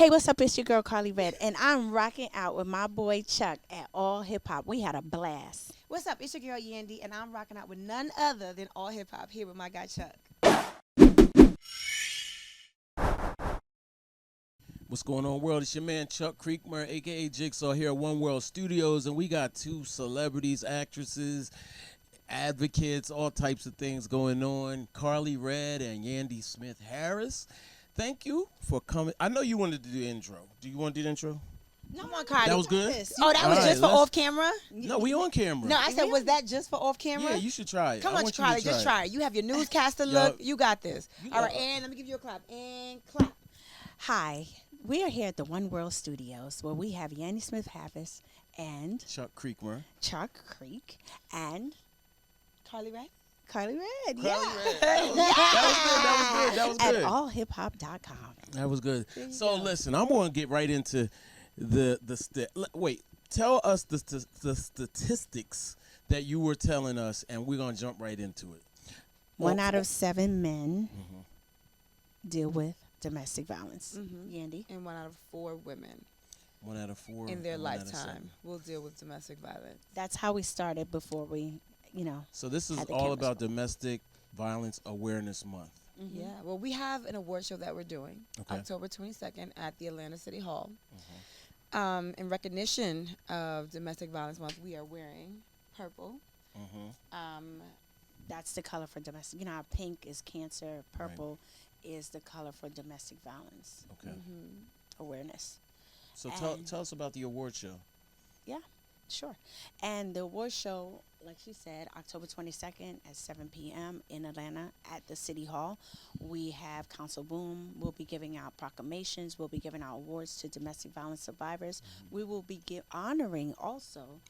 Hey, what's up? It's your girl Karlie Redd, and I'm rocking out with my boy Chuck at AllHipHop. We had a blast. What's up? It's your girl Yandy, and I'm rocking out with none other than AllHipHop here with my guy Chuck. What's going on, world? It's your man Chuck Creekmur, aka Jigsaw, here at WonWorld Studios, and we got two celebrities, actresses, advocates, all types of things going on. Karlie Redd and Yandy Smith Harris. Thank you for coming. I know you wanted to do the intro. Do you want to do the intro? No, come on, Cardi. That was good? Oh, that was All just right, for off camera? No, we on camera. No, I said, was that just for off camera? Yeah, you should try it. Come I on, want you to Cardi, just try it. You have your newscaster look. You got this. All right, and let me give you a clap. And clap. Hi, we are here at the WonWorld Studios where we have Yandy Smith Harris and Chuck Creekmur. Chuck Creek and Karlie Redd? Karlie Redd. Karlie Yeah. Redd. That was good. At allhiphop.com. That was good. So listen, I'm going to get right into wait. Tell us the statistics that you were telling us, and we're going to jump right into it. One out of 7 men deal with domestic violence. Yandy. And 1 out of 4 women 1 out of 4 in their and 1 out of lifetime 7. will deal with domestic violence. That's how we started before we, So this is had the all cameras about rolling. Domestic Violence Awareness Month. Yeah, well, we have an award show that we're doing Okay. October 22nd at the Atlanta City Hall. In recognition of Domestic Violence Month, we are wearing purple. That's the color for domestic. You know how pink is cancer, purple is the color for domestic violence Okay. awareness. So And- tell us about the award show. Yeah, sure. And the award show, like she said, October 22nd at 7 p.m. in Atlanta at the City Hall. We have Council Boom. We'll be giving out proclamations. We'll be giving out awards to domestic violence survivors. We will be honoring also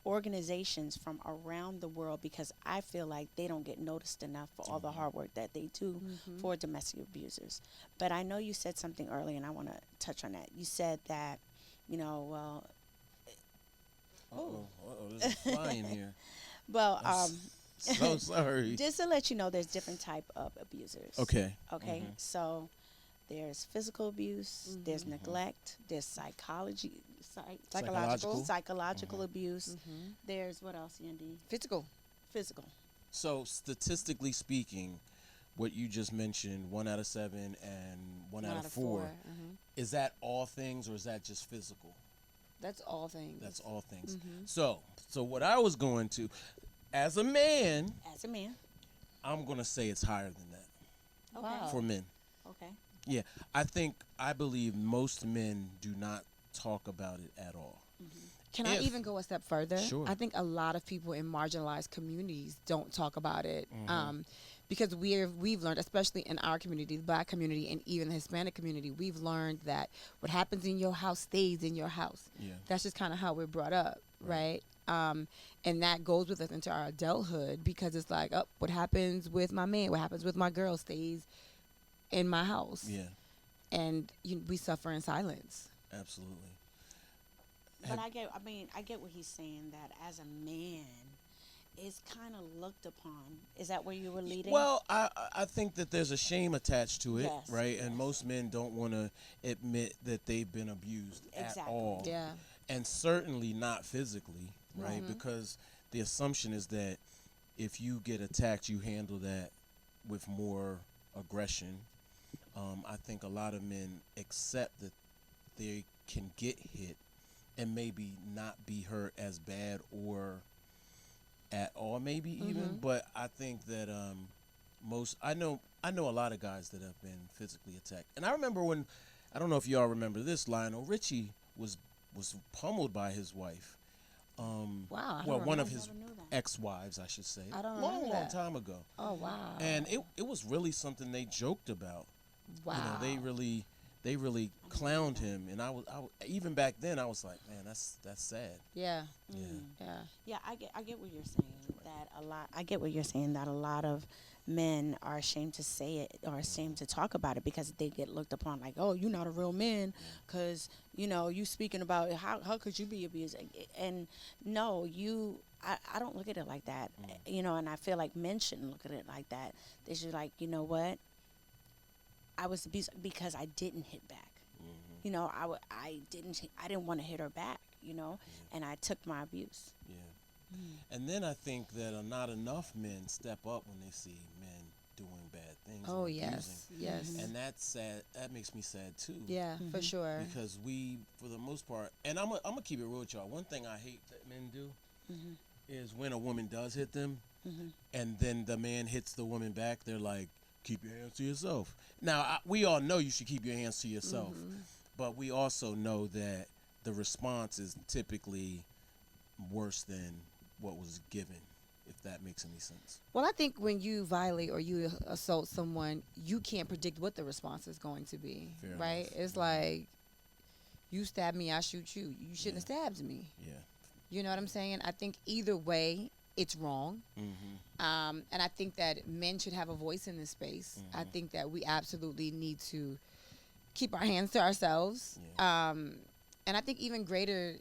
organizations from around the world because I feel like they don't get noticed enough for all the hard work that they do for domestic abusers. But I know you said something earlier, and I want to touch on that. You said that, well, There's a fly in here. well, So sorry. just to let you know, there's different type of abusers. Okay. Okay. So there's physical abuse, there's neglect, there's psychological abuse. There's what else, Yandy? Physical. Physical. So statistically speaking, what you just mentioned, 1 out of 7 and 1 out of 4, is that all things or is that just physical? That's all things. That's all things. So what I was going to, as a man, I'm going to say it's higher than that Okay. Wow. for men. Okay. Yeah, I believe most men do not talk about it at all. Can I If- even go a step further? Sure. I think a lot of people in marginalized communities don't talk about it because we've learned, especially in our community, the Black community, and even the Hispanic community, we've learned that what happens in your house stays in your house. Yeah. That's just kind of how we're brought up, right? And that goes with us into our adulthood because it's like, oh, what happens with my man, what happens with my girl stays in my house. Yeah, And we suffer in silence. absolutely. But I get what he's saying, that as a man, it's kind of looked upon. Is that where you were leading? Well, I think that there's a shame attached to it, Yes, right? And most men don't want to admit that they've been abused at Exactly. all. Yeah. And certainly not physically, right? Because the assumption is that if you get attacked, you handle that with more aggression. I think a lot of men accept that they can get hit and maybe not be hurt as bad or at all, maybe even. But I think that I know a lot of guys that have been physically attacked. And I remember when, I don't know if y'all remember this, Lionel Richie was pummeled by his wife. Wow. Well, one of I his never knew that. ex-wives, I should say. I don't long remember that. time ago. Oh, wow. And it was really something they joked about. Wow. You know, they really clowned him, and I was even back then I was like, man, that's sad. Yeah. Yeah. Yeah. Yeah, I get what you're saying. I get what you're saying, that a lot of men are ashamed to say it or ashamed to talk about it because they get looked upon like, oh, you're not a real man because you speaking about how could you be abused? And no, I don't look at it like that. And I feel like men shouldn't look at it like that. They should, like, you know what, I was abused because I didn't hit back. You know, I didn't want to hit her back, you know, and I took my abuse. Yeah. And then I think that not enough men step up when they see men doing bad things. Oh, or yes. abusing. Yes. And that's sad. That makes me sad too. Yeah, for sure. Because we, for the most part, and I'm gonna keep it real with y'all. One thing I hate that men do is when a woman does hit them, and then the man hits the woman back. They're like, "Keep your hands to yourself." Now we all know you should keep your hands to yourself, but we also know that the response is typically worse than what was given, if that makes any sense. Well, I think when you violate or you assault someone, you can't predict what the response is going to be, Fair right? enough. It's like, you stab me, I shoot you. You shouldn't have stabbed me. Yeah. You know what I'm saying? I think either way, it's wrong. And I think that men should have a voice in this space. I think that we absolutely need to keep our hands to ourselves. And I think even greater,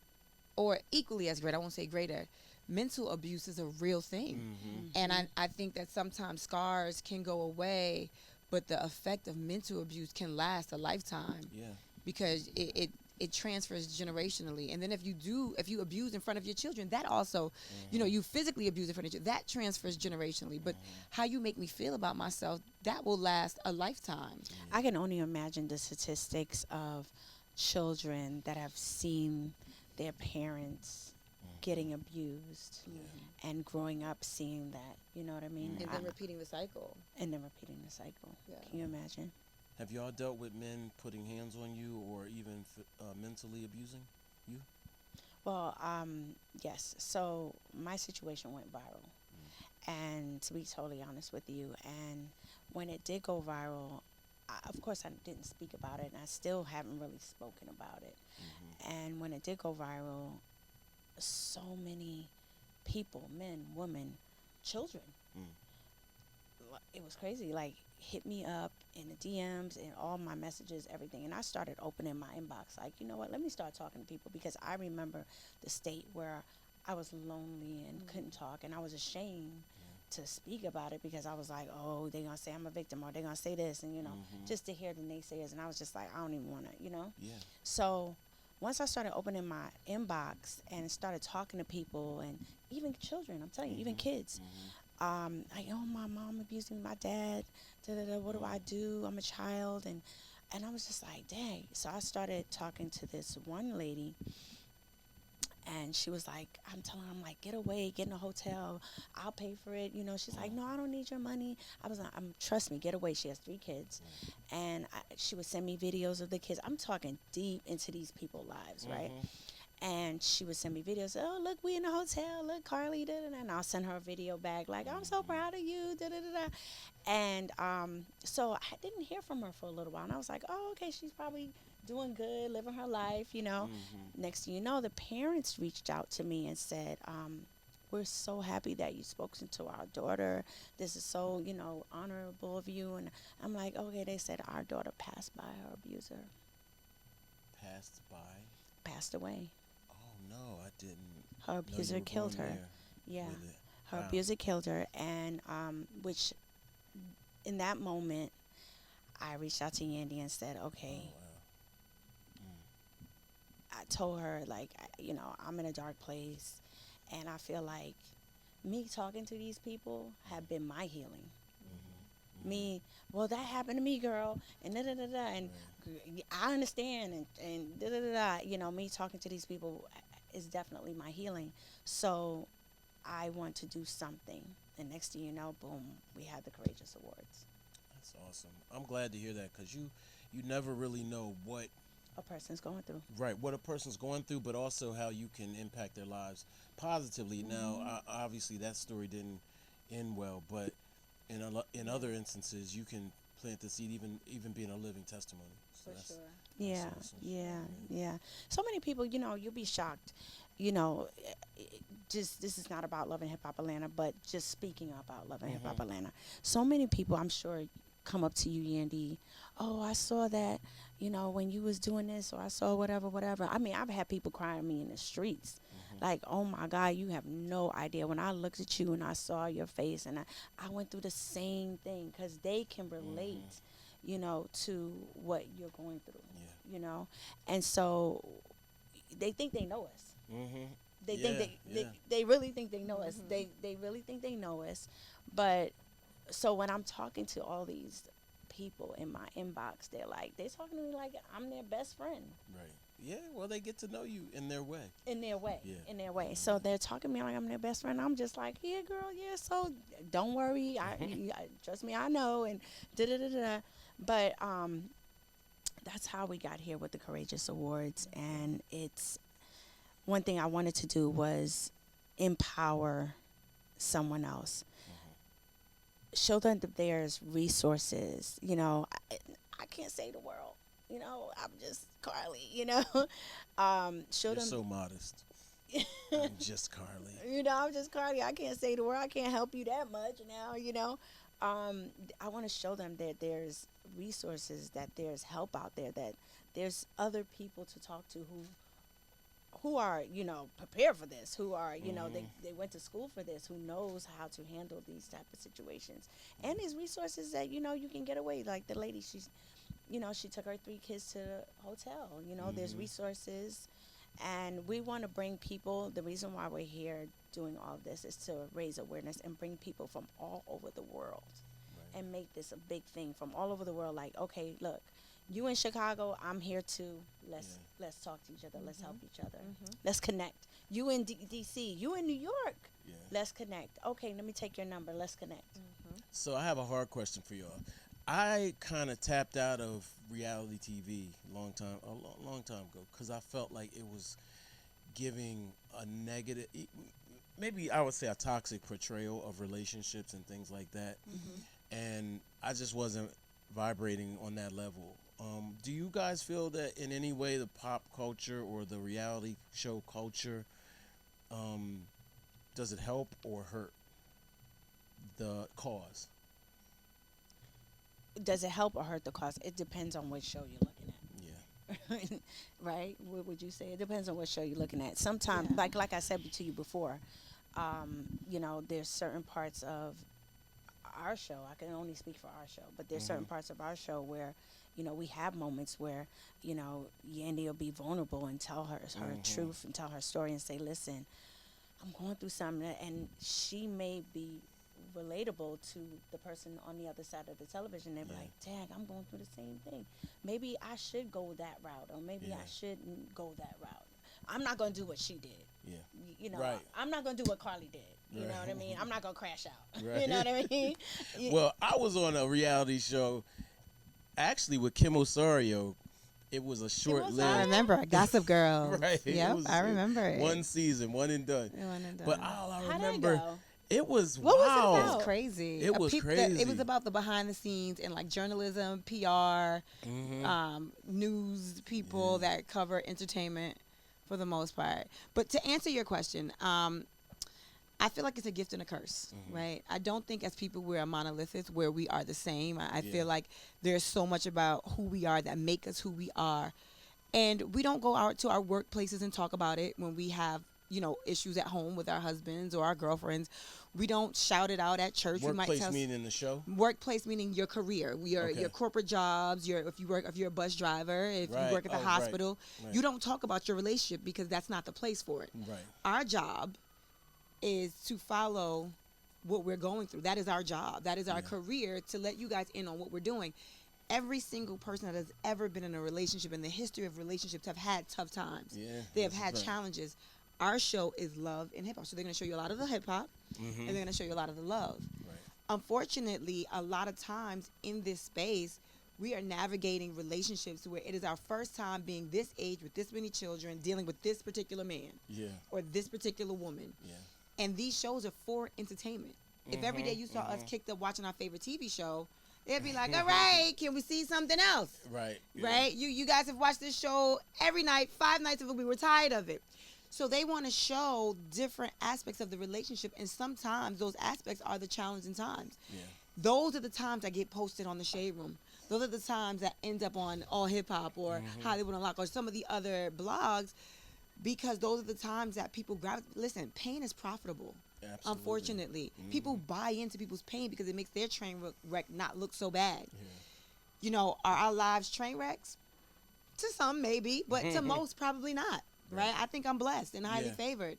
or equally as great, I won't say greater, mental abuse is a real thing. And I think that sometimes scars can go away, but the effect of mental abuse can last a lifetime. Yeah. Because it transfers generationally. And then if you abuse in front of your children, that also, you know, you physically abuse in front of your, that transfers generationally. But how you make me feel about myself, that will last a lifetime. I can only imagine the statistics of children that have seen their parents getting abused and growing up seeing that, you know what I mean? And then repeating the cycle. And then repeating the cycle. Yeah. Can you imagine? Have y'all dealt with men putting hands on you or even mentally abusing you? Well, yes. So my situation went viral. And to be totally honest with you, and when it did go viral, of course I didn't speak about it, and I still haven't really spoken about it. And when it did go viral, so many people, men, women, children, it was crazy, like hit me up in the DMs and all my messages, everything. And I started opening my inbox, like, you know what, let me start talking to people, because I remember the state where I was lonely and couldn't talk, and I was ashamed to speak about it, because I was like, oh, they're gonna say I'm a victim, or they're gonna say this, and you know, just to hear the naysayers. And I was just like, I don't even want to, you know. So once I started opening my inbox and started talking to people, and even children, I'm telling you, even kids, like, oh, my mom abused me, my dad, what do I do? I'm a child. And I was just like, dang. So I started talking to this one lady, and she was like, I'm telling her, I'm like, get away, get in a hotel, I'll pay for it. You know, she's like, no, I don't need your money. I was like, trust me, get away. She has 3 kids. And she would send me videos of the kids. I'm talking deep into these people's lives, right? And she would send me videos. Oh, look, we in a hotel. Look, Karlie, da-da-da. And I'll send her a video back, like, I'm so proud of you, da-da-da-da. And so I didn't hear from her for a little while. And I was like, oh, okay, she's probably doing good, living her life, you know. Next thing you know, the parents reached out to me and said, we're so happy that you've spoken to our daughter. This is so, you know, honorable of you. And I'm like, okay. They said our daughter passed by her abuser. Passed by? Passed away. Oh, no, I didn't. Her abuser killed her. Yeah. Her abuser killed her. And which, in that moment, I reached out to Yandy and said, okay. I told her, like, you know, I'm in a dark place, and I feel like me talking to these people have been my healing. Me, well, that happened to me, girl, and da-da-da-da, and I understand, and da-da-da-da. You know, me talking to these people is definitely my healing. So I want to do something. And next thing you know, boom, we had the Courageous Awards. That's awesome. I'm glad to hear that, because you never really know what a person's going through. Right, what a person's going through, but also how you can impact their lives positively. Now, obviously, that story didn't end well, but in other instances, you can plant the seed, even being a living testimony. So For sure. Yeah, awesome. yeah. So many people, you know, you'll be shocked. You know, just this is not about Love and Hip Hop Atlanta, but just speaking about Love and Hip Hop Atlanta. So many people, I'm sure, come up to you, Yandy. Oh, I saw that, you know, when you was doing this, or I saw whatever. I mean, I've had people crying me in the streets. Like, oh my God, you have no idea. When I looked at you and I saw your face, and I went through the same thing, because they can relate, you know, to what you're going through. you know, and so they think they know us. Mm-hmm. They Yeah, think yeah. they really think they know us. They really think they know us. But so when I'm talking to all these people in my inbox, they're talking to me like I'm their best friend Right. Yeah. Well, they get to know you in their way. in their way. Yeah. In their way. So they're talking to me like I'm their best friend. I'm just like, yeah, girl, yeah. So don't worry. Trust me, I know. And da da da da. But that's how we got here with the Courageous Awards. And it's one thing I wanted to do was empower someone else, show them that there's resources. You know, I can't say the world. You know, I'm just Karlie. You know, show You're them. so modest. I'm just Karlie. You know, I'm just Karlie. I can't say the word. I can't help you that much now. You know, I want to show them that there's resources, that there's help out there, that there's other people to talk to who are, you know, prepared for this, who are, you know, they went to school for this, who knows how to handle these type of situations. And there's resources that, you know, you can get away. Like the lady, she's, you know, she took her 3 kids to the hotel. You know, there's resources. And we want to bring people, the reason why we're here doing all of this is to raise awareness and bring people from all over the world and make this a big thing from all over the world. Like, okay, look, you in Chicago, I'm here too. Let's talk to each other. Let's help each other. Let's connect. You in DC, you in New York. Yeah. Let's connect. Okay, let me take your number. Let's connect. So I have a hard question for y'all. I kind of tapped out of reality TV a long time ago because I felt like it was giving a negative, maybe I would say a toxic portrayal of relationships and things like that. And I just wasn't vibrating on that level. Do you guys feel that in any way the pop culture or the reality show culture, does it help or hurt the cause? Does it help or hurt the cause? It depends on what show you're looking at. Yeah. Right? What would you say? It depends on what show you're looking at. Sometimes, like I said to you before, you know, there's certain parts of our show. I can only speak for our show, but there's certain parts of our show where, you know, we have moments where, you know, Yandy will be vulnerable and tell her truth and tell her story and say, listen, I'm going through something, and she may be relatable to the person on the other side of the television. They're like, dang, I'm going through the same thing. Maybe I should go that route, or maybe I shouldn't go that route. I'm not going to do what she did. Yeah. You know, Right. I'm not going to do what Karlie did. You know what I mean? I'm not going to crash out. Right. You know what I mean? Well, I was on a reality show actually with Kim Osorio. It was a short-lived. I remember Gossip Girl. Right. Yep, I remember it. One season, one and done. One and done. But all I How did it remember, go? it was What was it wild. about? It was crazy. It was crazy. It was about the behind the scenes in like journalism, PR, news people that cover entertainment for the most part. But to answer your question, I feel like it's a gift and a curse, right? I don't think as people we're a monolithic where we are the same. I feel like there's so much about who we are that make us who we are. And we don't go out to our workplaces and talk about it when we have, you know, issues at home with our husbands or our girlfriends. We don't shout it out at church. Workplace meaning the show? Workplace meaning your career, your corporate jobs, if you're a bus driver, if you work at the hospital. Right. You don't talk about your relationship because that's not the place for it. Right. Our job is to follow what we're going through. That is our job. That is our career, to let you guys in on what we're doing. Every single person that has ever been in a relationship in the history of relationships have had tough times. Yeah, they have had challenges. Our show is love and hip hop. So they're going to show you a lot of the hip hop and they're going to show you a lot of the love. Right. Unfortunately, a lot of times in this space, we are navigating relationships where it is our first time being this age with this many children, dealing with this particular man or this particular woman. Yeah. And these shows are for entertainment. If every day you saw us kicked up watching our favorite TV show, it'd be like, all right, can we see something else? Right. Right? You guys have watched this show every night, 5 nights of it. We were tired of it. So they want to show different aspects of the relationship, and sometimes those aspects are the challenging times. Yeah. Those are the times that get posted on the Shade Room. Those are the times that end up on AllHipHop or Hollywood Unlocked or some of the other blogs, because those are the times that people grab. Listen, pain is profitable. Absolutely. Unfortunately, people buy into people's pain because it makes their train wreck not look so bad. Yeah. You know, are our lives train wrecks? To some, maybe, but to most, probably not. Right? I think I'm blessed and highly favored.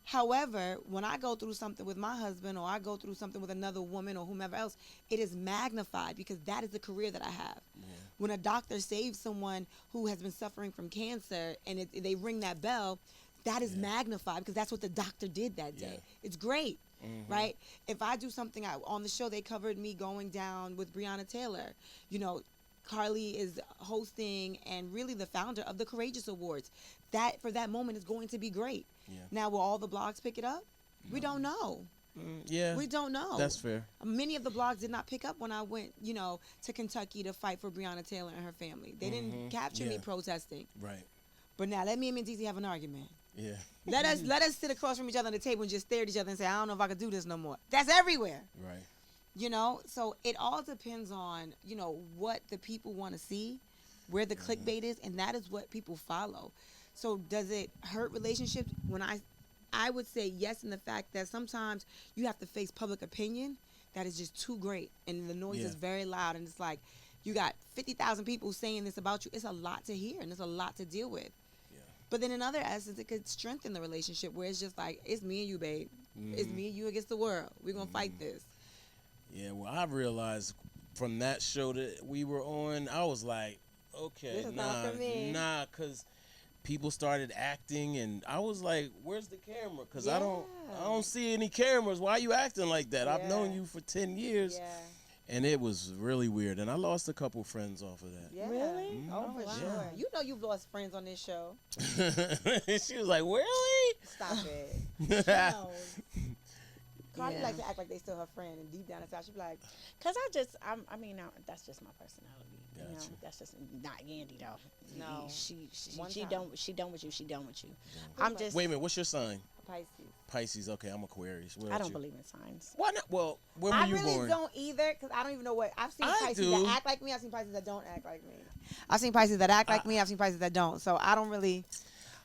However, when I go through something with my husband or I go through something with another woman or whomever else, it is magnified because that is the career that I have. Yeah. When a doctor saves someone who has been suffering from cancer and they ring that bell, that is magnified because that's what the doctor did that day. It's great, right? If I do something on the show, they covered me going down with Breonna Taylor. You know, Karlie is hosting and really the founder of the Courageous Awards. That for that moment is going to be great. Yeah. Now, will all the blogs pick it up? No. We don't know. We don't know. That's fair. Many of the blogs did not pick up when I went, to Kentucky to fight for Breonna Taylor and her family. They didn't capture me protesting. Right. But now let me and Mendeecees have an argument. Yeah. Let us sit across from each other on the table and just stare at each other and say, I don't know if I could do this no more. That's everywhere. Right. So it all depends on, what the people want to see, where the clickbait is, and that is what people follow. So does it hurt relationships? When I would say yes in the fact that sometimes you have to face public opinion that is just too great and the noise is very loud and it's like you got 50,000 people saying this about you. It's a lot to hear and it's a lot to deal with. Yeah. But then in other essence, it could strengthen the relationship where it's just like, it's me and you, babe. It's me and you against the world. We're going to fight this. Yeah, well, I realized from that show that we were on, I was like, okay, nah, because people started acting, and I was like, "Where's the camera?" Because I don't see any cameras. Why are you acting like that? I've known you for 10 years, and it was really weird. And I lost a couple friends off of that. Yeah. Really? Oh, for sure. You know you've lost friends on this show. She was like, "Really?" Stop it. Karlie like to act like they still her friend, and deep down inside she be like, "Cause that's just my personality. Gotcha. That's just not Yandy though. No, she done with you. She done with you. Yeah. I'm just. Wait a minute. What's your sign? Pisces. Pisces. Okay, I'm Aquarius. I don't believe in signs. Why not? Well, when were you born? I really don't either, because I don't even know what. I've seen Pisces that act like me. I've seen Pisces that don't act like me. I've seen Pisces that act like me. I've seen Pisces that don't. So I don't really.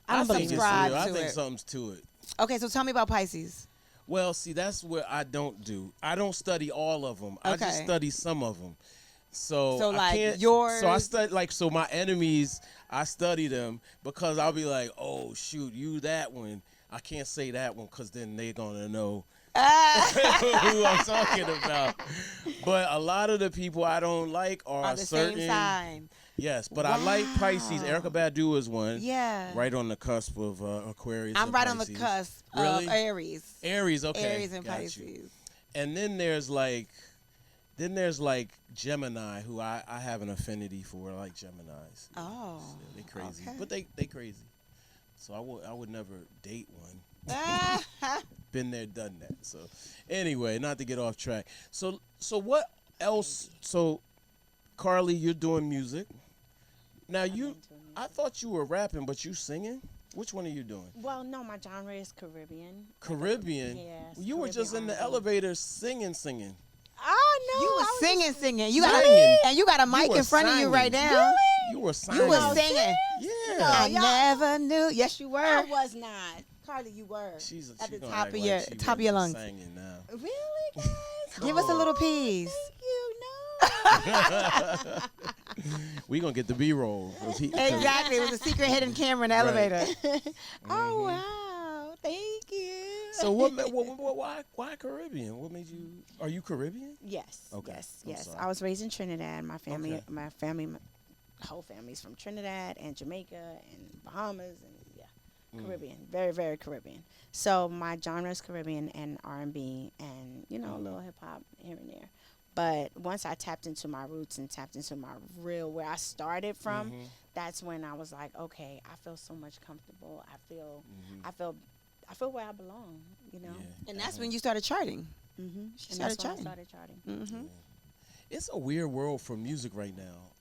I don't subscribe to it. I think something's to it. Okay, so tell me about Pisces. Well, see, that's what I don't do. I don't study all of them. Okay. I just study some of them. So like I can't, yours. So I study so my enemies. I study them because I'll be like, oh shoot, you that one. I can't say that one because then they're gonna know who I'm talking about. But a lot of the people I don't like are the certain. Same sign. Yes, but I like Pisces. Erykah Badu is one. Yeah. Right on the cusp of Aquarius. I'm and right Pisces. on the cusp really? of Aries. Aries, okay. Aries and Pisces. And then there's Gemini, who I have an affinity for. I like Geminis. Oh. Yeah, they crazy. Okay. But they crazy. So I would never date one. Been there, done that. So anyway, not to get off track. So what else? So Karlie, you're doing music. Now I thought you were rapping, but you singing? Which one are you doing? Well, no, my genre is Caribbean. Caribbean? Yes. You were just in the elevator singing. Oh, no. You were singing. You got a mic in front of you right now. Really? You were singing. You were singing. Yeah. No, I never knew. Yes, you were. I was not. Karlie, you were. She's at the top of your lungs. Singing now. Really, guys? Give us a little piece. Thank you. No. We gonna get the B-roll. Exactly. It was a secret hidden camera in the elevator. Oh wow! Thank you. So why Caribbean? What made you? Are you Caribbean? Yes. Okay. Yes. I was raised in Trinidad. My family, my whole family's from Trinidad and Jamaica and Bahamas and Caribbean. Very, very Caribbean. So my genre is Caribbean and R&B and a little hip hop here and there. But once I tapped into my roots and tapped into my real where I started from, that's when I was like, okay, I feel so much comfortable. I feel where I belong, Yeah, and that's when you started charting. And that's when I started charting. Yeah. It's a weird world for music right now.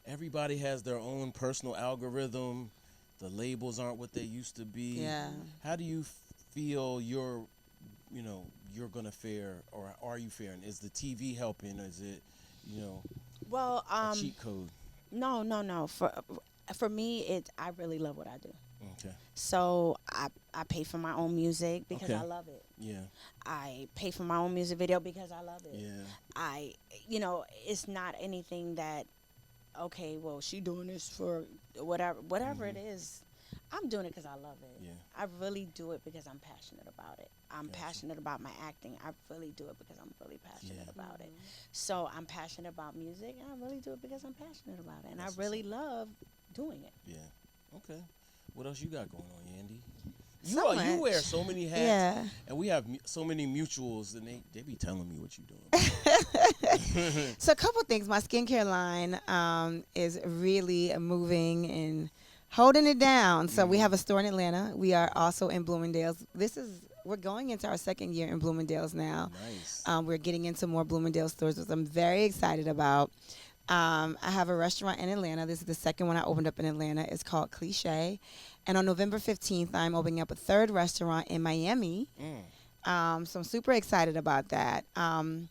Everybody has their own personal algorithm. The labels aren't what they used to be. Yeah. How do you feel you're gonna fare, or are you faring? Is the TV helping? Is it, a cheat code? No. For me, I really love what I do. Okay. So I pay for my own music because I love it. Yeah. I pay for my own music video because I love it. Yeah. It's not anything that okay, well, she doing this for whatever it is. I'm doing it because I love it. Yeah. I really do it because I'm passionate about it. I'm Gotcha. passionate about my acting. I really do it because I'm really passionate Yeah. about it. So I'm passionate about music, and I really do it because I'm passionate about it. And That's I really love doing it. Yeah. Okay. What else you got going on, Yandy? So You much. wear so many hats, Yeah. and we have so many mutuals, and they be telling me what you doing. So a couple things. My skincare line is really moving and holding it down. So we have a store in Atlanta. We are also in Bloomingdale's. We're going into our second year in Bloomingdale's now. Nice. We're getting into more Bloomingdale stores, which I'm very excited about. I have a restaurant in Atlanta. This is the second one I opened up in Atlanta. It's called Cliche. And on November 15th, I'm opening up a third restaurant in Miami. So I'm super excited about that. I'm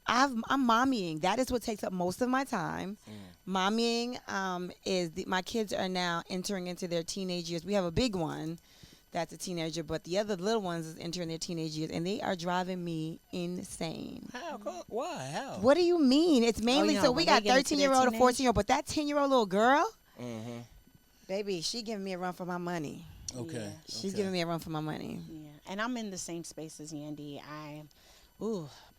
mommying. That is what takes up most of my time. Mommying my kids are now entering into their teenage years. We have a big one that's a teenager, but the other little ones is entering their teenage years, and they are driving me insane. How? Why? How? What do you mean? It's mainly yeah, so we when got they get into their 13-year-old, a teenage? 14-year-old, but that 10-year-old little girl, Mm-hmm. baby, she giving me a run for my money. Okay. Yeah. She's giving me a run for my money. Yeah, and I'm in the same space as Yandy.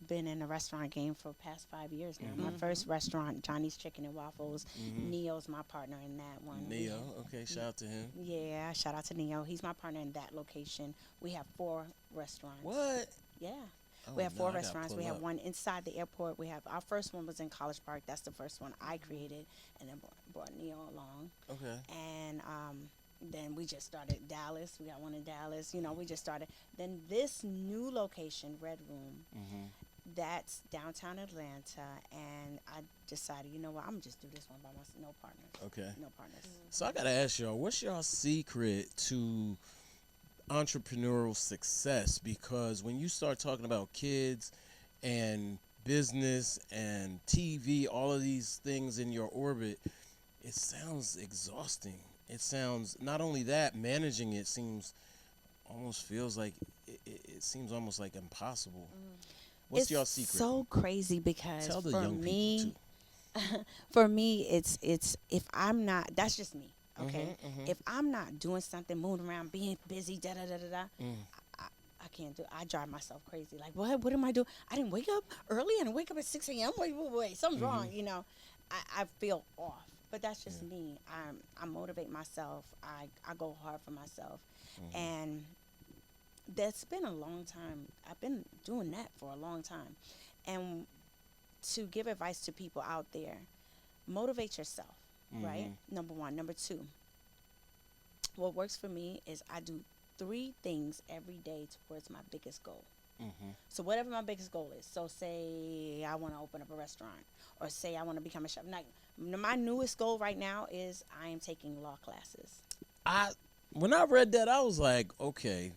Been in the restaurant game for the past 5 years now. My first restaurant, Johnny's Chicken and Waffles. Neo's my partner in that one. Neo. Okay. Shout out to him. Yeah, shout out to Neo. He's my partner in that location. We have 4 restaurants. What? Yeah. Oh, We have no, 4 I gotta restaurants. pull We have up. one inside the airport. We have our first one was in College Park. That's the first one I created, and then brought Neo along. Okay. And then we just started Dallas. We got one in Dallas. We just started. Then this new location, Red Room, that's downtown Atlanta. And I decided, you know what, I'm going to just do this one by myself. No partners. Okay. No partners. So I gotta ask y'all, what's y'all secret to entrepreneurial success? Because when you start talking about kids and business and TV, all of these things in your orbit, it sounds exhausting. It sounds, not only that, managing it feels like it seems almost like impossible. What's It's your secret? so crazy because Tell the for young me, people too. for me, it's if I'm not, that's just me. Okay, Mhm. if I'm not doing something, moving around, being busy, I can't do. I drive myself crazy. Like, what am I doing? I didn't wake up early. I didn't wake up at 6 a.m. Wait, something's wrong. I feel off. But that's just me. I motivate myself. I go hard for myself, and that's been a long time. I've been doing that for a long time, and to give advice to people out there, motivate yourself. Right? Number 1. Number 2. What works for me is I do 3 things every day towards my biggest goal. So whatever my biggest goal is. So say I want to open up a restaurant, or say I want to become a chef. Like, my newest goal right now is I am taking law classes. When I read that, I was like, okay,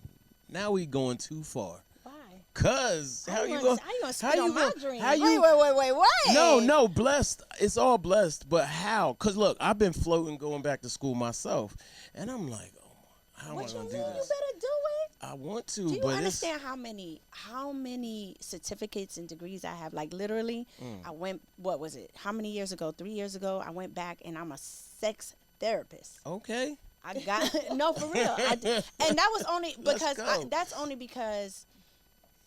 now we going too far. Why? Cause how you gonna spit on my dream? how you Wait, what? No, blessed. It's all blessed, but how? Cause look, I've been floating, going back to school myself, and I'm like, how am I What you gonna mean? do You this? better do it. I want to, Do you but understand how many certificates and degrees I have? Like, literally, I went, what was it? How many years ago? 3 years ago, I went back and I'm a sex therapist. okay. I got, no, for real. And that was only Let's because, go. that's only because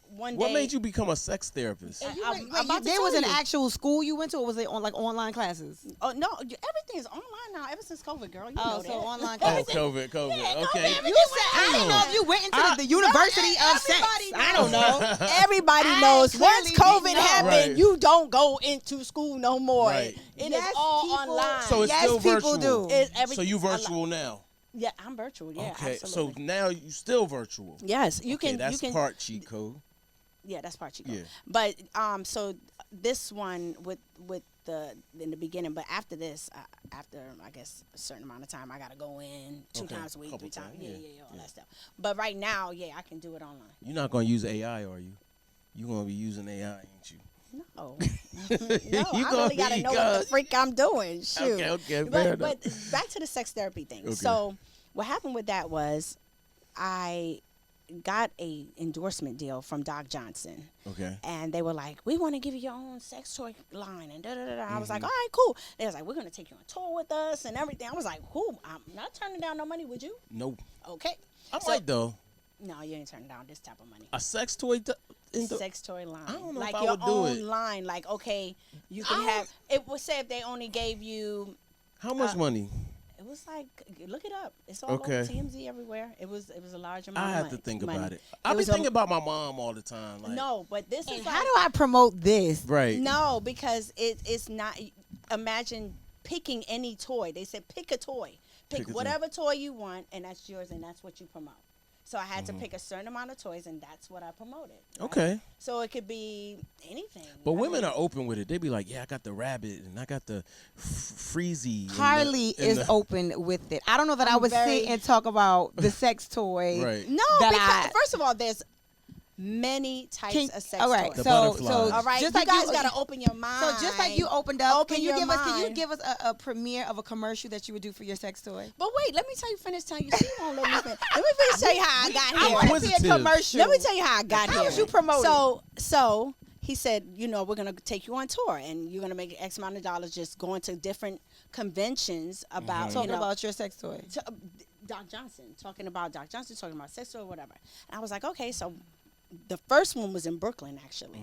one day. What made you become a sex therapist? I'm about to There tell was an you. actual school you went to, or was it on like online classes? Oh, no, everything is online now ever since COVID, girl. You know that. online Oh, classes. COVID. Okay. everything- You said I didn't know if you went into the University of Sex. Everybody I don't know. Everybody I knows once clearly COVID didn't know. happened, Right. you don't go into school no more. Right. It is Yes, all people- online. So it's Yes, still people virtual. do. So you virtual now? Yeah, I'm virtual. Yeah, Okay. absolutely. So now you still virtual. Yes, you Okay, can. that's you can. part cheat code. Yeah, that's part Chico. Yeah. But so this one with the in the beginning, but after this, after I guess a certain amount of time, I gotta go in 2 Okay, times a week, couple 3 times. times, Yeah, yeah, all that stuff. But right now, yeah, I can do it online. You're not gonna use AI, are you? You gonna be using AI, ain't you? No, You I gonna really gotta be know what good. the freak I'm doing. Shoot. Okay, fair But enough. back to the sex therapy thing. Okay. So what happened with that was I got a endorsement deal from Doc Johnson. Okay. And they were like, we want to give you your own sex toy line, and da-da-da-da. I was like, Mm-hmm. all right, cool. They was like, we're going to take you on tour with us and everything. I was like, cool. I'm not turning down no money, would you? No. Okay. I So- might though. No, you ain't turning down this type of money. A sex toy. Sex toy line. I don't know like if I your would do own it. line. Like, okay, you can have, it would say if they only gave you, How much money? it was like, look it up. It's all Okay. over TMZ everywhere. It was a large amount I of have money. to think money. about it. I be was a- thinking about my mom all the time. Like, No, but this And is how like, do I promote this? right. no, because it's not, imagine picking any toy. They said pick a toy. Pick Pick a toy. whatever toy you want, and that's yours, and that's what you promote. So I had Mm-hmm. to pick a certain amount of toys, and that's what I promoted. right? Okay. So it could be anything. But I women mean, are open with it. They be like, yeah, I got the rabbit and I got the freezy. and the- Karlie and is the- open with it. I don't know that I I'm would very- sit and talk about the sex toy. Right. No, that because I- first of all, there's many types of sex all right, toys. The so butterflies. All right, just you like guys you gotta open your mind. So just like you opened up, Open can you your give us mind. a premiere of a commercial that you would do for your sex toy? But wait, let me tell you. Finish telling you. She won't let me finish. Let me finish tell you how I got I here. want to see a Inquisitive. commercial. Let me tell you how I got How here. was you promoting? So he said, we're gonna take you on tour, and you're gonna make X amount of dollars just going to different conventions about talking about your sex toy. Doc Johnson, talking about sex toy, whatever. And I was like, okay, so the first one was in Brooklyn, actually.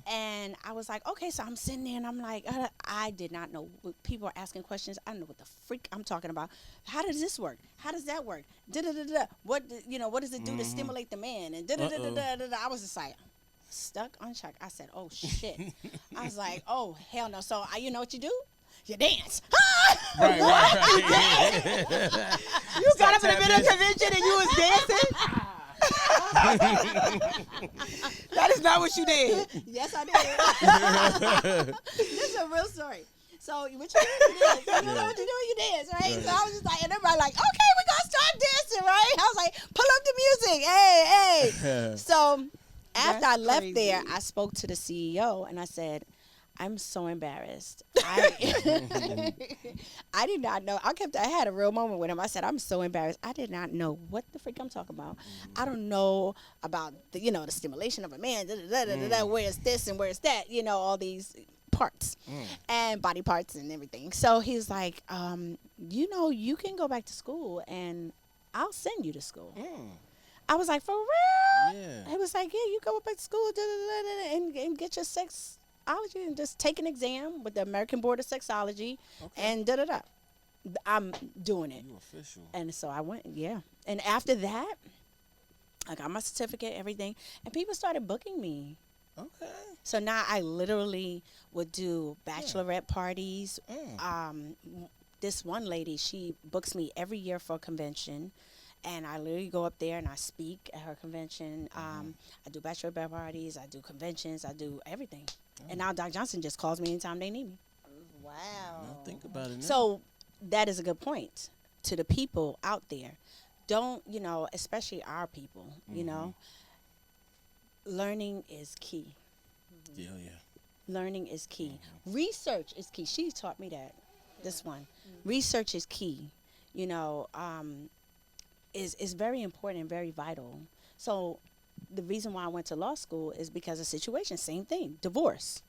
And I was like, okay, so I'm sitting there and I'm like, I did not know. People are asking questions. I don't know what the freak I'm talking about. How does this work? How does that work? Da-da-da-da. What does it do to stimulate the man? And da-da-da-da-da-da. I was just like, stuck on check. I said, oh, shit. I was like, oh, hell no. So, you know what you do? You dance. Right. You got up in the middle of convention and you was dancing? That is not what you did. Yes, I did. This is a real story. So what you do, you dance. You know what you do, you dance, right? So I was just like, and everybody like, okay, we're gonna start dancing, right? I was like, pull up the music, hey. So after That's I left crazy. there, I spoke to the CEO and I said, I'm so embarrassed. I did not know. I had a real moment with him. I said, I'm so embarrassed. I did not know what the freak I'm talking about. I don't know about the stimulation of a man. Where's this and where's that? All these parts and body parts and everything. So he's like, you can go back to school and I'll send you to school. I was like, for real? Yeah. He was like, yeah, you go back to school and get your sexology and just take an exam with the American Board of Sexology and da-da-da. I'm doing it. You official. And so I went, yeah. And after that, I got my certificate, everything, and people started booking me. Okay. So now I literally would do bachelorette parties. This one lady, she books me every year for a convention. And I literally go up there and I speak at her convention. I do bachelorette parties. I do conventions. I do everything. And now Doc Johnson just calls me anytime they need me. Wow. Now think about it now. So that is a good point to the people out there. Don't, especially our people, learning is key. Yeah. Learning is key. Research is key. She taught me that. This one. Research is key. Is very important and very vital. So the reason why I went to law school is because of situation. Same thing. Divorce.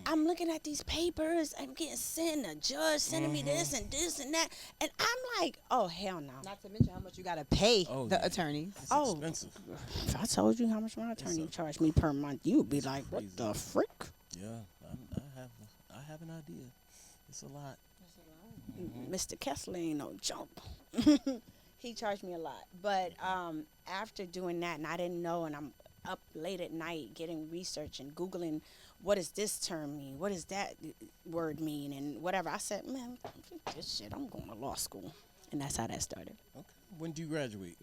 I'm looking at these papers. I'm getting sent a judge sending me this and that. And I'm like, oh, hell no. Not to mention how much you got to pay Oh, the yeah. attorneys. It's Oh. expensive. If I told you how much my attorney charged me per month, you would be like, what crazy. the frick? Yeah. I have an idea. It's a lot. Mr. Kessler ain't no joke. He charged me a lot. But after doing that, and I didn't know, and I'm up late at night getting research and Googling, what does this term mean? What does that word mean? And whatever. I said, man, this shit, I'm going to law school. And that's how that started. Okay. When do you graduate?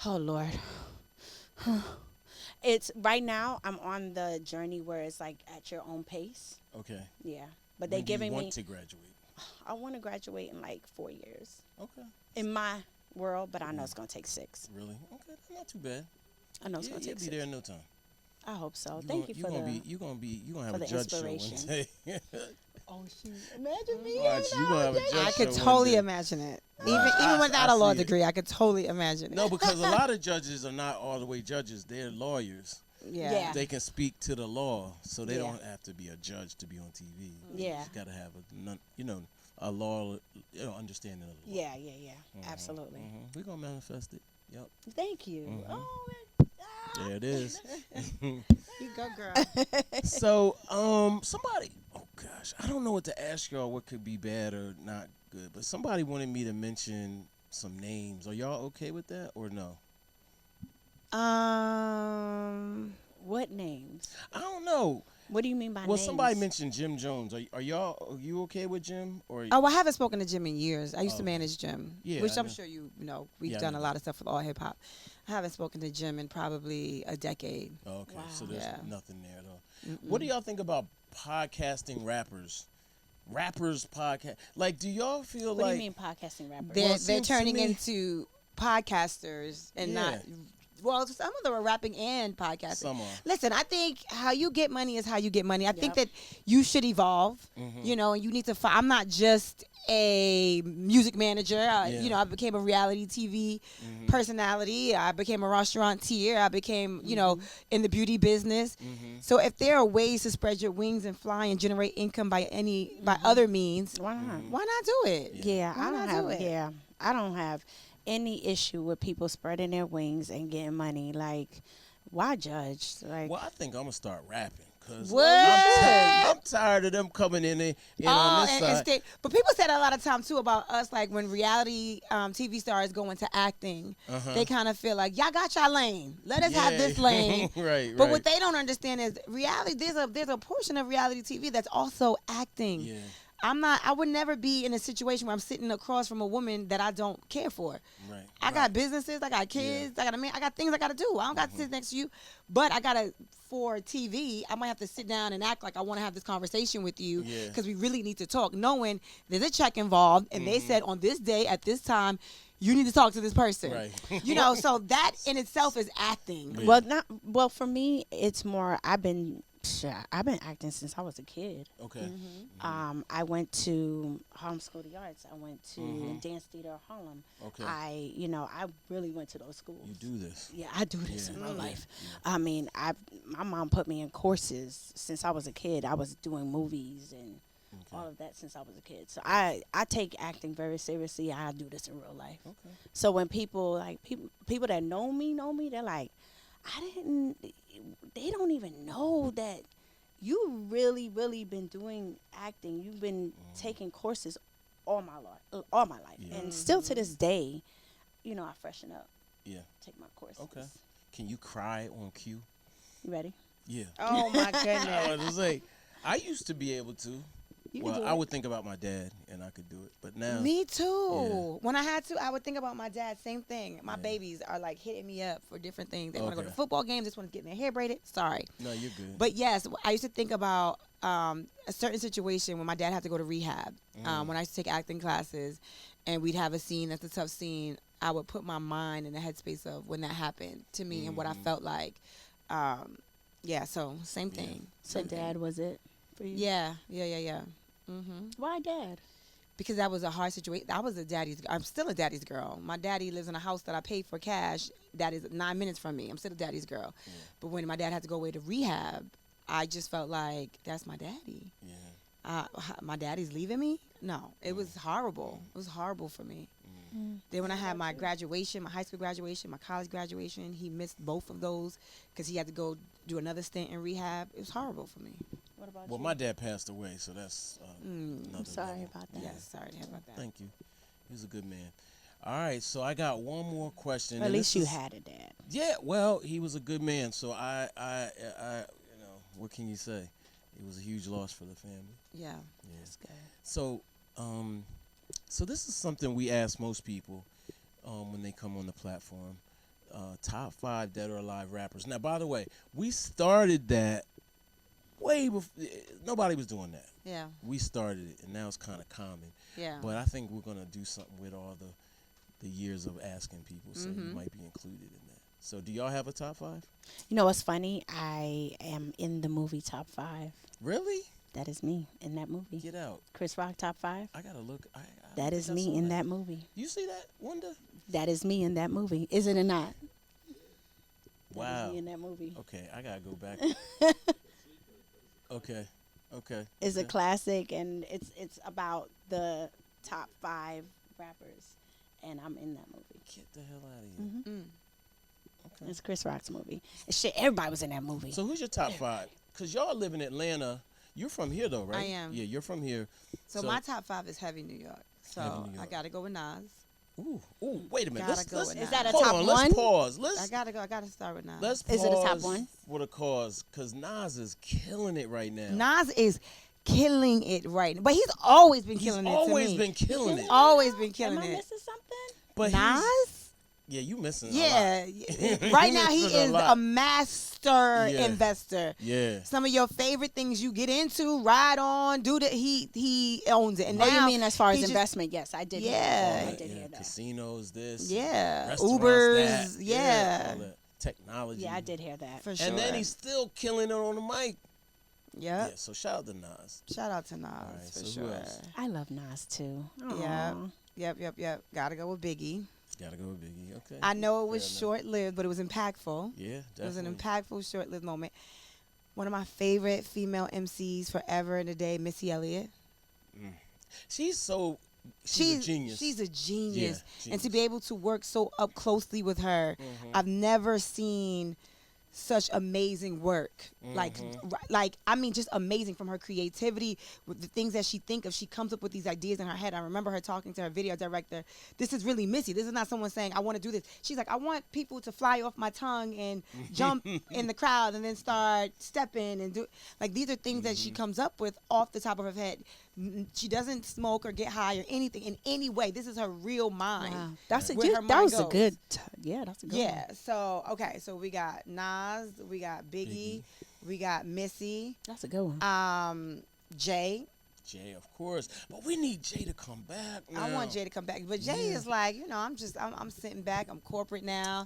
Oh, Lord. It's right now, I'm on the journey where it's like at your own pace. Okay. Yeah. But they When do you giving me, want to graduate? I want to graduate in like 4 years. Okay. In my world, but I know it's going to take 6. Really? Okay. That's not too bad. I know it's going to You'll take be 6. there in no time. I hope so. Thank you for the... You're gonna have for a the judge show one inspiration. day. Oh, shoot. Imagine me. Watch, you gonna have a judge I could show one totally day. imagine it. Even without I a law see it. degree, I could totally imagine it. No, because a lot of judges are not all the way judges. They're lawyers. Yeah. They can speak to the law, so they Yeah. don't have to be a judge to be on TV. Yeah. You just got to have a law, understanding of the law. Yeah. Absolutely. We're going to manifest it. Yep. Thank you. There it is. You go, girl. So, somebody, oh gosh, I don't know what to ask y'all what could be bad or not good, but somebody wanted me to mention some names. Are y'all okay with that or no? What names? I don't know. What do you mean by Well, names? somebody mentioned Jim Jones. Are you okay with Jim? Or Oh, I haven't spoken to Jim in years. I used to manage Jim, Yeah, which I I'm know. sure we've Yeah, I done know a lot of stuff with AllHipHop. I haven't spoken to Jim in probably a decade. Oh, okay, Wow. so there's Yeah. nothing there at all. What do y'all think about podcasting rappers? Rappers podcast. Like, do y'all feel What like do you mean podcasting rappers? They're Well, it seems to turning me- into podcasters and Yeah. not. Well, some of them are rapping and podcasting. Some are. Listen, I think how you get money is how you get money. I think Yep. that you should evolve. Mm-hmm. And you need to. I'm not just a music manager. Yeah. I became a reality TV personality. I became a restaurateur. I became, in the beauty business. So if there are ways to spread your wings and fly and generate income by other means, Why not? why not do it? Yeah, Why I don't not have. do it? Yeah, I don't have any issue with people spreading their wings and getting money. Like, why judge? Like, Well, I think I'm gonna start rapping because What? I'm tired of them coming in on this side. But people said a lot of time too about us, like when reality TV stars go into acting, they kind of feel like y'all got y'all lane. Let us have this lane. Right. But what they don't understand is reality. There's a portion of reality TV that's also acting. Yeah. I would never be in a situation where I'm sitting across from a woman that I don't care for. Right. I got businesses, I got kids, I got a man, I got things I got to do. I don't got to sit next to you, but for TV, I might have to sit down and act like I want to have this conversation with you Yeah. because we really need to talk, knowing there's a check involved, and they said on this day at this time, you need to talk to this person. Right. So that in itself is acting. Yeah. well, for me, it's more. I've been acting since I was a kid. Okay. I went to Harlem School of the Arts. I went to Dance Theater of Harlem. Okay. I really went to those schools. You do this. Yeah, I do this Yeah. in real life. Yeah. I mean, my mom put me in courses since I was a kid. I was doing movies and all of that since I was a kid. So I take acting very seriously. I do this in real life. Okay. So when people people that know me, they're like, they don't even know that you really, really been doing acting. You've been taking courses all my life. Yeah. And still to this day, I freshen up, Yeah. take my courses. Okay. Can you cry on cue? You ready? Yeah. Oh my I goodness. was just say, I used to be able to. You can Well, do I it. would think about my dad and I could do it, but now. Me too. Yeah. When I had to, I would think about my dad. Same thing. My Yeah. babies are like hitting me up for different things. They want to go to Okay. football games. This one's getting their hair braided. Sorry. No, you're good. But yes, I used to think about a certain situation when my dad had to go to rehab. When I used to take acting classes, and we'd have a scene that's a tough scene, I would put my mind in the headspace of when that happened to me and what I felt like. So same thing. So Same thing. dad was it for you? Yeah. Why dad? Because that was a hard situation. I'm still a daddy's girl. My daddy lives in a house that I paid for cash. That is 9 minutes from me. I'm still a daddy's girl. Yeah. But when my dad had to go away to rehab, I just felt like that's my daddy. Yeah. My daddy's leaving me? No, it was horrible. It was horrible for me. Then when I had my graduation, my high school graduation, my college graduation, he missed both of those because he had to go do another stint in rehab. It was horrible for me. What about Well, you? my dad passed away, so that's another I'm sorry level. about that. Yes, sorry to hear about that. Thank you. He was a good man. All right, so I got one more question. At and least this you is- had a dad. Yeah, well, he was a good man, so I what can you say? It was a huge loss for the family. Yeah. Yeah. That's good. So, so this is something we ask most people when they come on the platform. Top 5 dead or alive rappers. Now, by the way, we started that way before. Nobody was doing that. Yeah. We started it, and now it's kind of common. Yeah. But I think we're gonna do something with all the years of asking people, so you might be included in that. So, do y'all have a top 5? You know what's funny? I am in the movie Top 5. Really? That is me in that movie. Get out. Chris Rock top 5. I gotta look. I That don't is think I me saw in that movie. You see that, Wanda? That is me in that movie. Is it or not? That Wow. is me in that movie. Okay, I gotta go back. Okay. It's a classic, and it's about the top 5 rappers, and I'm in that movie. Get the hell out of here. Okay. It's Chris Rock's movie. And shit, everybody was in that movie. So who's your top 5? Cause y'all live in Atlanta. You're from here though, right? I am. Yeah, you're from here. So my top 5 is heavy New York. So Heavy New I York. gotta go with Nas. Ooh, wait a minute. Gotta go with Is that a hold top on, 1? Let's pause. I gotta start with Nas. Let's pause Is it a top 1? for the cause, cause Nas is killing it right now. Nas is killing it right now, but he's always been killing it. always to me. been killing it. Always been killing Am I it. missing something? But Nas? yeah, you missing. Yeah. A lot. Right now he missing is lot. a master Yeah. investor. Yeah. Some of your favorite things you get into, ride on, do that. He owns it. And Oh, now you mean as far as he just- investment? Yes, I did. Yeah. Hear All that. I that, did yeah. hear that. Casinos, this. Yeah. Restaurants, Ubers. that. Yeah. All that technology. Yeah, I did hear that. For sure. And then he's still killing it on the mic. Yep. Yeah. So shout out to Nas. Shout out to Nas right, for so who sure. else? I love Nas too. Yeah. Aw. Yep. Gotta go with Biggie. Gotta go with Biggie. Okay. I know it was Fair enough. short-lived, but it was impactful. Yeah, definitely. It was an impactful, short-lived moment. One of my favorite female MCs forever and a day, Missy Elliott. She's so. She's a genius. She's a genius. Yeah, And to genius. be able to work so up closely with her, I've never seen such amazing work. Like I mean, just amazing from her creativity, with the things that she think of. She comes up with these ideas in her head. I remember her talking to her video director. This is really Missy. This is not someone saying, I want to do this. She's like, I want people to fly off my tongue and jump in the crowd and then start stepping and do. Like, these are things that she comes up with off the top of her head. She doesn't smoke or get high or anything in any way. This is her real mind. Wow. That's a Where good. her That mind was a goes. good. Yeah, that's a good. Yeah. So okay. So we got Nas, we got Biggie, we got Missy, That's a good one. Jay. Jay, of course. But we need Jay to come back now. I want Jay to come back, but Jay is like, I'm sitting back. I'm corporate now.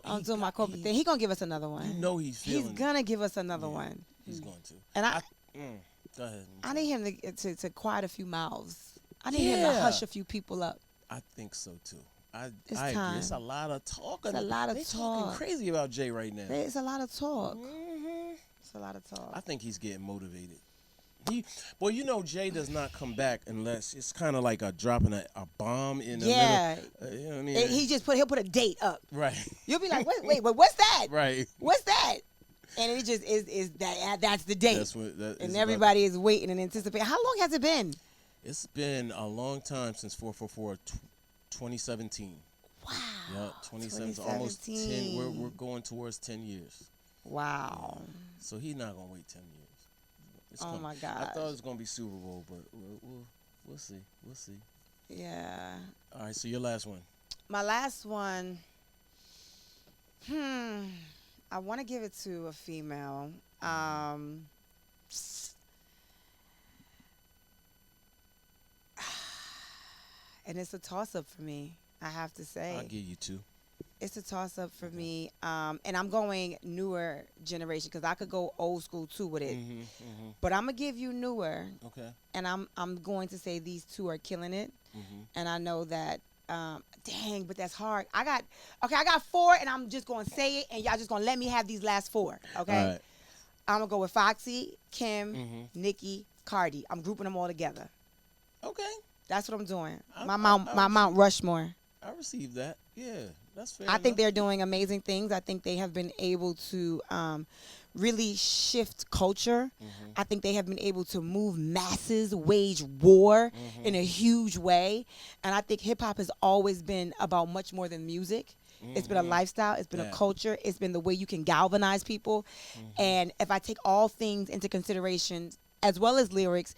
I'm doing my corporate thing. He gonna give us another one. You know he's feeling He's gonna give us another one. He's going to. And Go ahead. I need him to quiet a few mouths. I need him to Yeah. hush a few people up. I think so too. I It's agree. time. It's a lot of talk. It's a lot of they talking talk. crazy about Jay right now. It's a lot of talk. Mhm. It's a lot of talk. I think he's getting motivated. Jay does not come back unless it's kind of like dropping a bomb in the Yeah. middle. You know what I mean? He'll put a date up. Right. You'll be like, wait, what's that? Right. What's that? And it just is that's the date. That's what. That is And about- everybody is waiting and anticipating. How long has it been? It's been a long time since 444 2017. Wow. Yeah, 2017, almost 10. 2017. We're going towards 10 years. Wow. So he's not gonna wait 10 years. It's Oh coming. my I gosh. thought it was gonna be Super Bowl, but we'll see. We'll see. Yeah. All right. So your last one. My last one. I want to give it to a female. And it's a toss-up for me, I have to say. I'll give you 2. It's a toss-up for me. And I'm going newer generation because I could go old school too with it. But I'm going to give you newer. Okay. And I'm going to say these two are killing it. And I know that, dang, but that's hard. I got 4, and I'm just going to say it, and y'all just going to let me have these last 4, okay? All right. I'm going to go with Foxy, Kim, Nicki, Cardi. I'm grouping them all together. Okay. That's what I'm doing. I- My I Mount Rushmore. I received that. Yeah, that's fair. I think they're doing amazing things. I think they have been able to really shift culture. I think they have been able to move masses, wage war in a huge way. And I think hip-hop has always been about much more than music. It's been a lifestyle. It's been a culture. It's been the way you can galvanize people. And if I take all things into consideration, as well as lyrics,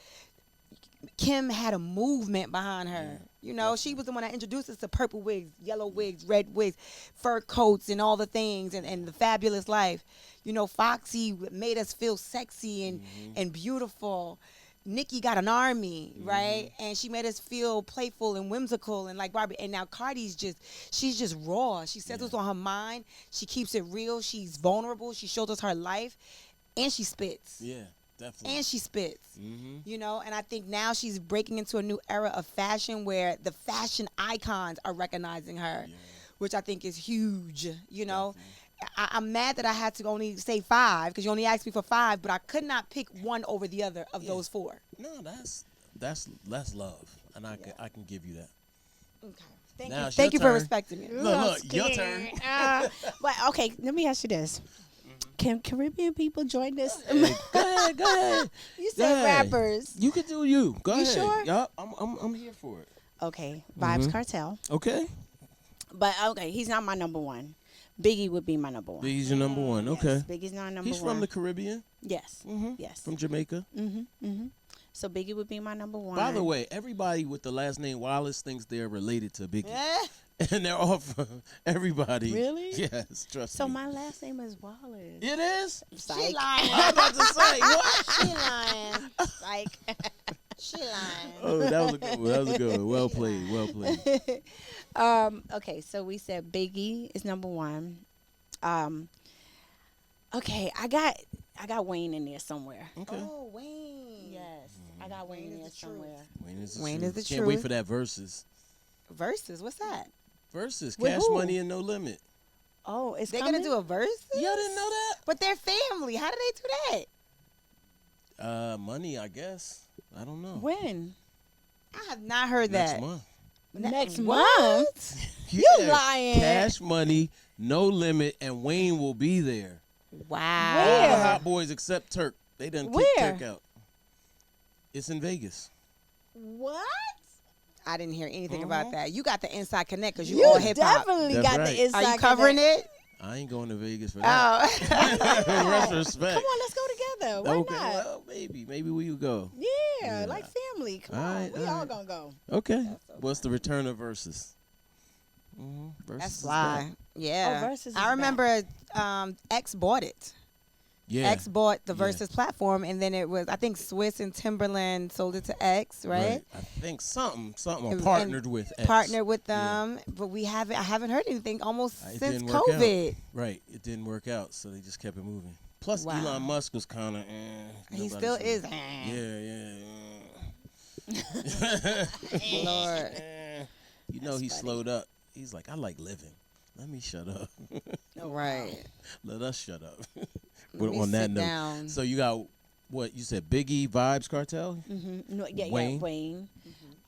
Kim had a movement behind her. She was the one that introduced us to purple wigs, yellow wigs, red wigs, fur coats, and all the things, and the fabulous life. Foxy made us feel sexy and beautiful. Nicki got an army, right? And she made us feel playful and whimsical and like Barbie. And now Cardi's she's just raw. She says what's on her mind. She keeps it real. She's vulnerable. She shows us her life. And she spits. Yeah. Definitely. and she spits. Mm-hmm. You know, and I think now she's breaking into a new era of fashion where the fashion icons are recognizing her, which I think is huge. You know, I'm mad that I had to only say 5 because you only asked me for 5, but I could not pick one over the other of those 4. No, that's love, and I can give you that. Okay. Now it's Thank you your for turn. respecting me. Look, your turn. But okay, let me ask you this: Can Caribbean people join this? Hey, go ahead. You Go said ahead. rappers. You can do you. Go You ahead. sure? Yup, I'm here for it. Okay, Vibes Cartel. Okay. But okay, he's not my number one. Biggie would be my number one. Biggie's your number one. Okay. Yes, Biggie's not number He's one. from the Caribbean. Yes. Mm-hmm. Yes. From Jamaica. So Biggie would be my number one. By the way, everybody with the last name Wallace thinks they're related to Biggie. And they're all from everybody. Really? Yes, trust So me. my last name is Wallace. It is? Psych. She lying. I was about to say, what? She lying. Like, She lying. Oh, that was a good one. That was a good one. Well played. Well played. okay, so we said Biggie is number one. Okay, I got Wayne in there somewhere. Okay. Oh, Wayne. Yes, I got Wayne in there is the truth. somewhere. Wayne is the the Can't wait truth. for that versus. Versus, what's that? Versus. With Cash who? Money and No Limit. Oh, it's They're coming? gonna do a verse? Y'all didn't know that? But they're family. How do they do that? Money, I guess. I don't know. When? I have not heard Next that. month. Next What? month? Yeah. You lying. Cash Money, No Limit, and Wayne will be there. Wow. All the Where? hot boys except Turk. They done kicked Where? Turk out. It's in Vegas. What? I didn't hear anything about Uh-huh. that. You got the inside connect because you You all hip hop. definitely That's got right. the inside. Are you covering it? I ain't going to Vegas for that. Oh. Respect. Come on, let's go together. Why Okay, not? well, maybe we will go. Yeah, Yeah. like family. Come All on, right, we all all right. gonna go. Okay. What's the return of Versus? Versus That's is fly. back. Yeah. Oh, Versus is I remember X bought it. Yeah. X bought the Yeah. Versus platform, and then it was, I think Swiss and Timberland sold it to X, right? I think something And- partnered with X. Partnered with them, but I haven't heard anything almost It since didn't work out. COVID. Right. It didn't work out, so they just kept it moving. Plus, Wow. Elon Musk was kind of. He still is. Lord. You know, he slowed up. He's like, I like living. Let me shut up. Right. Let us shut up. Let me On that sit note, down. so you got what you said? Biggie Vibes Cartel. No, yeah, Wayne? yeah, Wayne.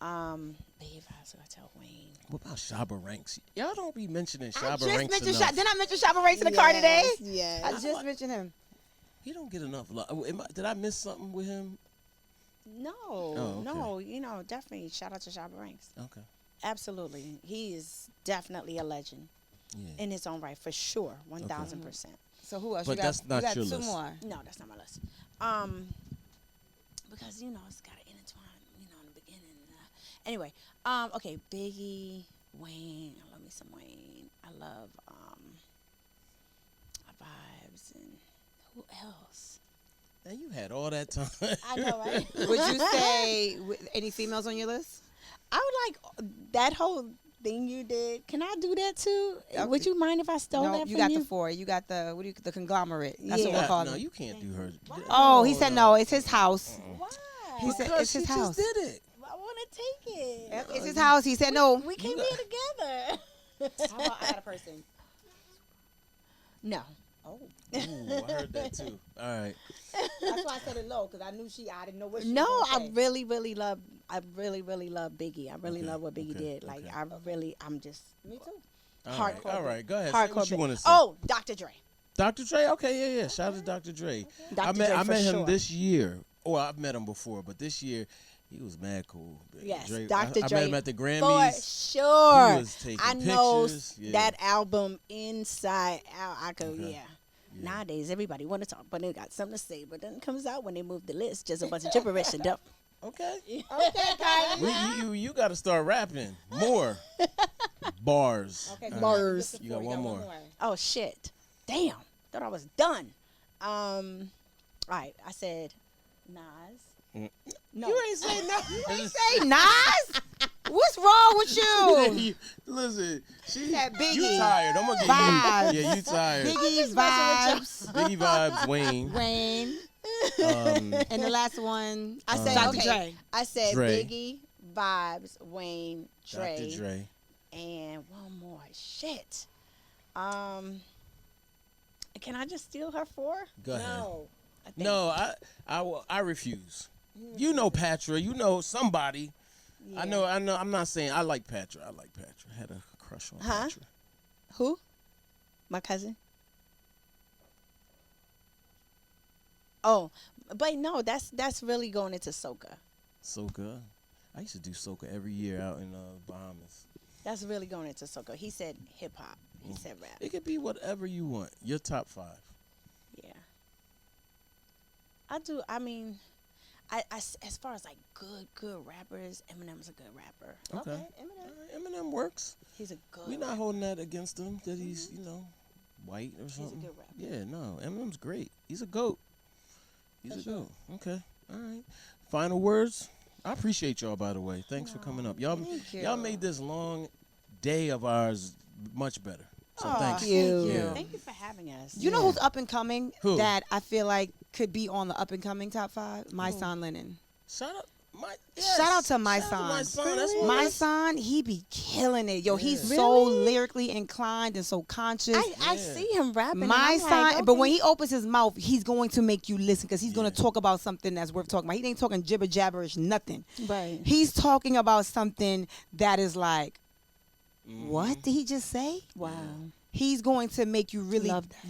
Babe, I was gonna tell Wayne. What about Shabba Ranks? Y'all don't be mentioning I Shabba just Ranks mentioned enough. Didn't I mention Shabba Ranks in the car today? Yes. I just mentioned him. He don't get enough love. Did I miss something with him? No, Oh, okay. no, you know, definitely shout out to Shabba Ranks. Okay. Absolutely, he is definitely a legend Yeah. in his own right, for sure, 1,000%. So who else? But you got, that's not you got your two list. more. No, that's not my list. Because you know it's gotta intertwine, you know, in the beginning. Anyway, okay, Biggie, Wayne. I love me some Wayne. I love Vibes, and who else? Now you had all that time. I know, right? Would you say any females on your list? I would like that whole thing you did. Can I do that too? Would you mind if I stole No, that you from got you? the 4. You got the the conglomerate. That's what Yeah. we'll call No, it. you can't do her. Oh, he said no. It's his house. Why? He said Because it's his she house. just did it. I want to take it. It's his house. He said no. We came here together. How about I got a person? No. Oh, Ooh, I heard that too. All right. that's why I said it low because I didn't know what she No, was I gonna say. really love Biggie. I really Okay, love what Biggie okay, did. Like, okay. I'm just Me too. All right. hardcore. All right. Go ahead. Hardcore. Say what you Biggie. want to say. Oh, Dr. Dre. Dr. Dre. Okay. Yeah. Shout out to Dr. Dre. Dr. I met Dre I for met him sure. this year. Oh, I've met him before, but this year he was mad cool. Yes, Dre, Dr. I Dre. met him at the For Grammys. sure. He was taking I know pictures. Yeah. that album inside out. I go, Okay. yeah. Nowadays, everybody want to talk, but they got something to say. But then it comes out when they move the list, just a bunch of gibberish and stuff. Okay. Okay, Kylie. You got to start rapping more bars. Okay, All Bars. You got one more. Oh shit! Damn, thought I was done. All right, I said Nas. No, You ain't say nothing. Say Nas? What's wrong with you? Listen, she Said you Biggie. tired. I'm gonna Vibes. give you. Yeah, you tired. Biggie just messing vibes. Biggie vibes, Wayne. Wayne. And the last one, I said Dr. okay. Dre. I said Dre. Biggie, Vibes, Wayne, Dre, Dr. Dre. and one more. Shit. Can I just steal her four? Go ahead. No. I think, No, I refuse. You know Patra. You know somebody. yeah. I know. I'm not saying I like Patra. I had a crush on Huh? Patra. Who? My cousin. Oh, but no, that's really going into soca. Soca. I used to do soca every year out in Bahamas. That's really going into soca. He said hip hop. He said rap. It could be whatever you want. Your top 5. Yeah. I do. I mean, I as far as like good rappers, Eminem's a good rapper. Okay. Eminem. Eminem works. He's a good. We're not holding that against him that he's white or something. good rapper. Yeah, no, Eminem's great. He's a goat. He's For a goat. Okay, all right. Final words. I appreciate y'all, by the way. Thanks for coming up. Y'all made this long day of ours much better. So thanks. Thank you. Yeah. Thank you for having us. You know who's up and coming Who? that I feel like could be on the up and coming top 5? My son Lennon. Shout out, Shout out to my Shout out to my son. son. That's My that's- son, he be killing it. Yo, he's Yeah. so Really? lyrically inclined and so conscious. I Yeah. see him rapping. and My I'm son, like, but when okay. he opens his mouth, he's going to make you listen because he's going Yeah. to talk about something that's worth talking about. He ain't talking jibber jabberish, nothing. Right. He's talking about something that is like, Mhm. what did he just say? Wow. He's going to make you really Love that.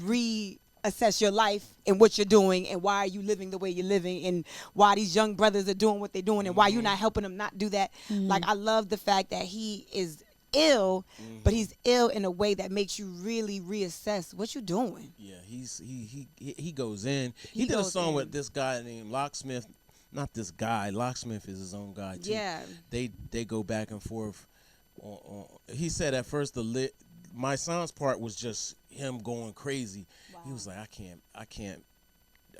reassess your life and what you're doing and why are you living the way you're living and why these young brothers are doing what they're doing and why you're not helping them not do that. Like, I love the fact that he is ill, but he's ill in a way that makes you really reassess what you're doing. Yeah, he goes in. He He did a goes song in. with this guy named Locksmith. Not this guy. Locksmith is his own guy too. Yeah. They go back and forth. He said at first my son's part was just him going crazy. He was like, I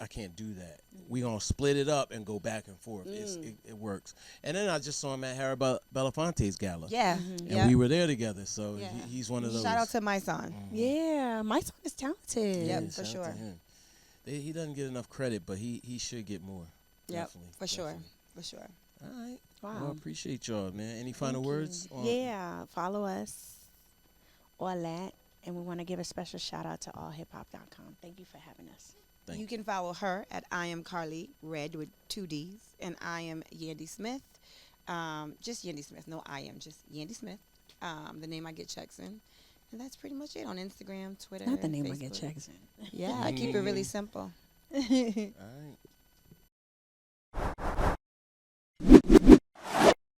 can't do that. We gonna split it up and go back and forth. It works. And then I just saw him at Harry Belafonte's gala. Yeah. And we were there together. So Yeah. he's one of those. Shout out to my son. Yeah, my son is talented. Yep, Yeah, for shout out to sure. him. He doesn't get enough credit, but he should get more. Yep, Definitely, for sure. definitely. For sure. All right. Wow. Well, I appreciate y'all, man. Any final words? Yeah, follow us, all that. And we want to give a special shout out to AllHipHop.com. Thank you for having us. Thank You can follow her at I am Karlie Redd with 2 D's, and I am Yandy Smith. Just Yandy Smith. No, I am just Yandy Smith. The name I get checks in, and that's pretty much it on Instagram, Twitter. Not the name I Facebook. get checks in. Yeah, I keep it really simple. All right.